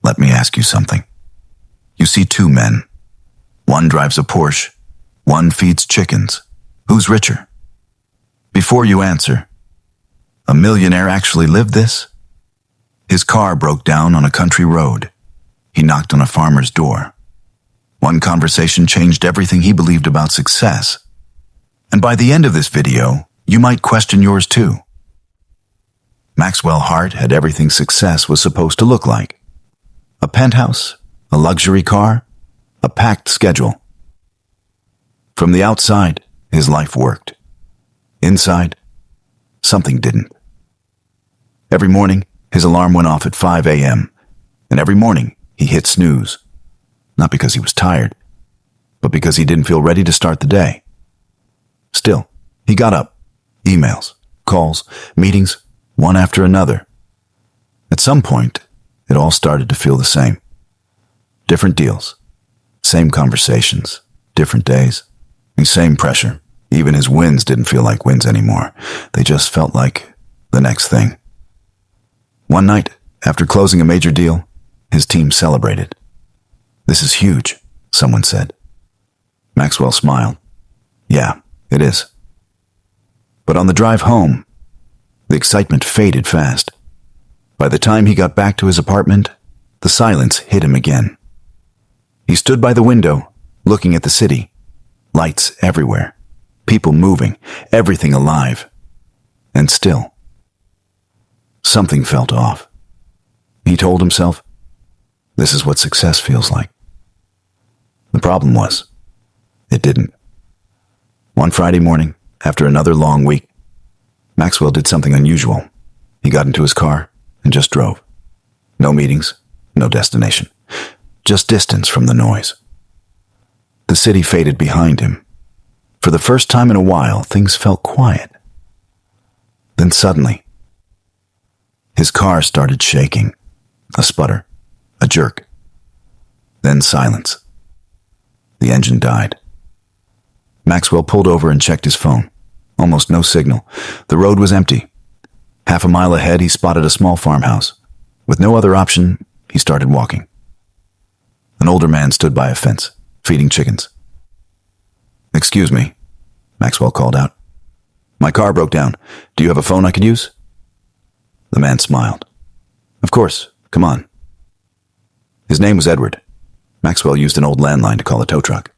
Let me ask you something. You see two men. One drives a Porsche. One feeds chickens. Who's richer? Before you answer, a millionaire actually lived this? His car broke down on a country road. He knocked on a farmer's door. One conversation changed everything he believed about success. And by the end of this video, you might question yours too. Maxwell Hart had everything success was supposed to look like. A penthouse, a luxury car, a packed schedule. From the outside, his life worked. Inside, something didn't. Every morning, his alarm went off at 5 a.m., and every morning he hit snooze. Not because he was tired, but because he didn't feel ready to start the day. Still, he got up. Emails, calls, meetings, one after another. At some point, it all started to feel the same. Different deals, same conversations, different days, and same pressure. Even his wins didn't feel like wins anymore. They just felt like the next thing. One night, after closing a major deal, his team celebrated. "This is huge," someone said. Maxwell smiled. "Yeah, it is." But on the drive home, the excitement faded fast. By the time he got back to his apartment, the silence hit him again. He stood by the window, looking at the city. Lights everywhere, people moving, everything alive. And still, something felt off. He told himself, this is what success feels like. The problem was, it didn't. One Friday morning, after another long week, Maxwell did something unusual. He got into his car and just drove. No meetings, no destination, just distance from the noise. The city faded behind him. For the first time in a while, things felt quiet. Then suddenly, his car started shaking. A sputter, a jerk. Then silence. The engine died. Maxwell pulled over and checked his phone. Almost no signal. The road was empty. Half a mile ahead, he spotted a small farmhouse. With no other option, he started walking. An older man stood by a fence, feeding chickens. "Excuse me," Maxwell called out. "My car broke down. Do you have a phone I could use?" The man smiled. "Of course, come on." His name was Edward. Maxwell used an old landline to call a tow truck.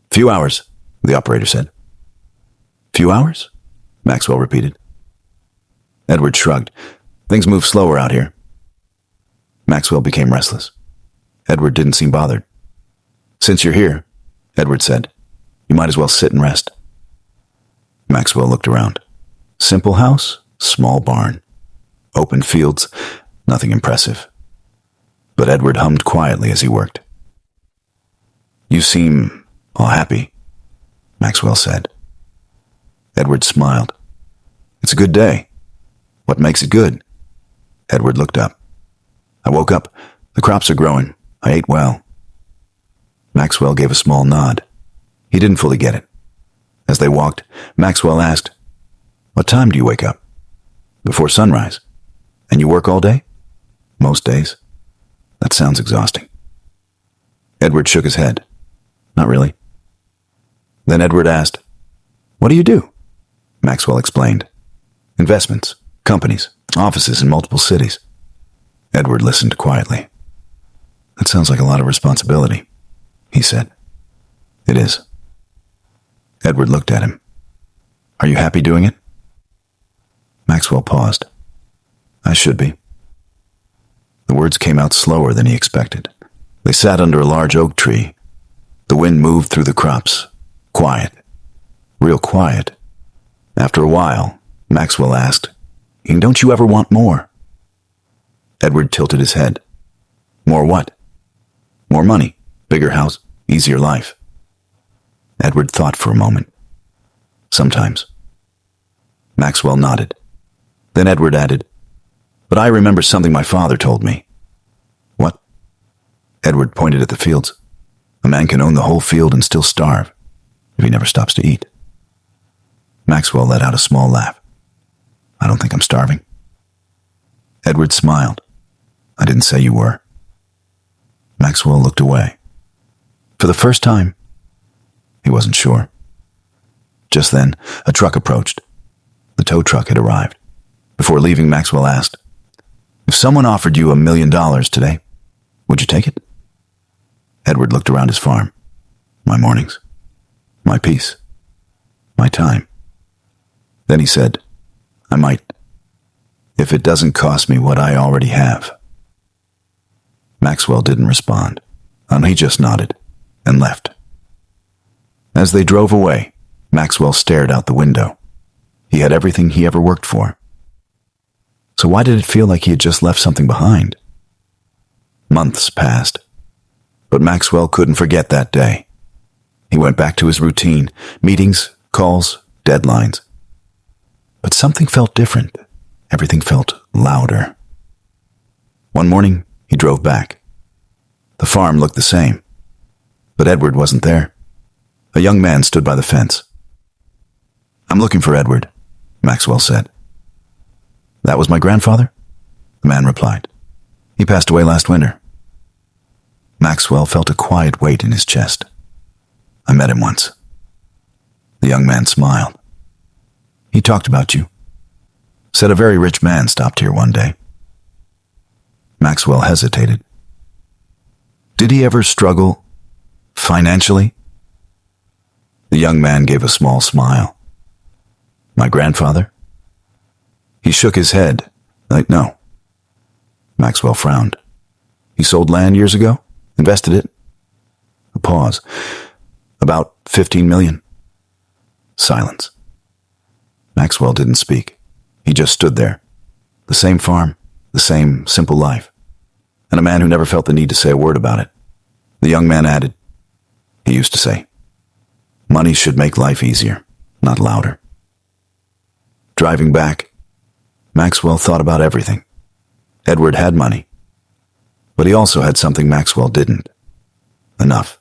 "Few hours," the operator said. "Few hours?" Maxwell repeated. Edward shrugged. "Things move slower out here." Maxwell became restless. Edward didn't seem bothered. "Since you're here," Edward said, "you might as well sit and rest." Maxwell looked around. Simple house, small barn. Open fields, nothing impressive. But Edward hummed quietly as he worked. "You seem all happy," Maxwell said. Edward smiled. "It's a good day." "What makes it good?" Edward looked up. "I woke up. The crops are growing. I ate well." Maxwell gave a small nod. He didn't fully get it. As they walked, Maxwell asked, "What time do you wake up?" "Before sunrise." "And you work all day?" "Most days." "That sounds exhausting." Edward shook his head. "Not really." Then Edward asked, "What do you do?" Maxwell explained. "Investments, companies, offices in multiple cities." Edward listened quietly. "That sounds like a lot of responsibility," he said. "It is." Edward looked at him. "Are you happy doing it?" Maxwell paused. "I should be." The words came out slower than he expected. They sat under a large oak tree. The wind moved through the crops. Quiet. Real quiet. After a while, Maxwell asked, "And don't you ever want more?" Edward tilted his head. "More what?" "More money, bigger house, easier life." Edward thought for a moment. "Sometimes." Maxwell nodded. Then Edward added, "But I remember something my father told me." "What?" Edward pointed at the fields. "A man can own the whole field and still starve, if he never stops to eat." Maxwell let out a small laugh. "I don't think I'm starving." Edward smiled. I didn't say you were. Maxwell looked away. For the first time, he wasn't sure. Just then, a truck approached. The tow truck had arrived. Before leaving, Maxwell asked, "If someone offered you $1 million today, would you take it?" Edward looked around his farm. My mornings. My peace. My time. Then he said, "I might, if it doesn't cost me what I already have." Maxwell didn't respond, and he just nodded and left. As they drove away, Maxwell stared out the window. He had everything he ever worked for. So why did it feel like he had just left something behind? Months passed, but Maxwell couldn't forget that day. He went back to his routine, meetings, calls, deadlines. But something felt different. Everything felt louder. One morning, he drove back. The farm looked the same, but Edward wasn't there. A young man stood by the fence. "I'm looking for Edward," Maxwell said. "That was my grandfather?" The man replied. "He passed away last winter." Maxwell felt a quiet weight in his chest. "I met him once." The young man smiled. "He talked about you. Said a very rich man stopped here one day." Maxwell hesitated. "Did he ever struggle financially?" The young man gave a small smile. "My grandfather?" He shook his head. "No." Maxwell frowned. "He sold land years ago? Invested it?" A pause. "About 15 million. Silence. Maxwell didn't speak. He just stood there. The same farm, the same simple life, and a man who never felt the need to say a word about it. The young man added, he used to say, "Money should make life easier, not louder." Driving back, Maxwell thought about everything. Edward had money, but he also had something Maxwell didn't. Enough.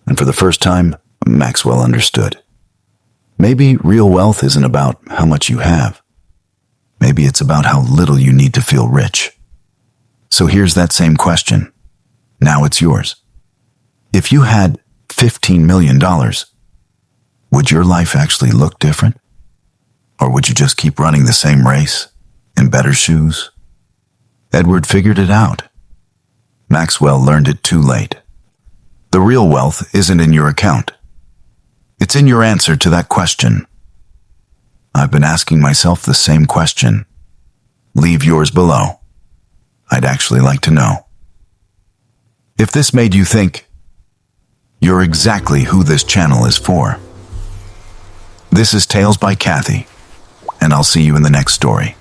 And for the first time, Maxwell understood. Maybe real wealth isn't about how much you have. Maybe it's about how little you need to feel rich. So here's that same question. Now it's yours. If you had $15 million, would your life actually look different? Or would you just keep running the same race, in better shoes? Edward figured it out. Maxwell learned it too late. The real wealth isn't in your account. It's in your answer to that question. I've been asking myself the same question. Leave yours below. I'd actually like to know. If this made you think, you're exactly who this channel is for. This is Tales by Cathie, and I'll see you in the next story.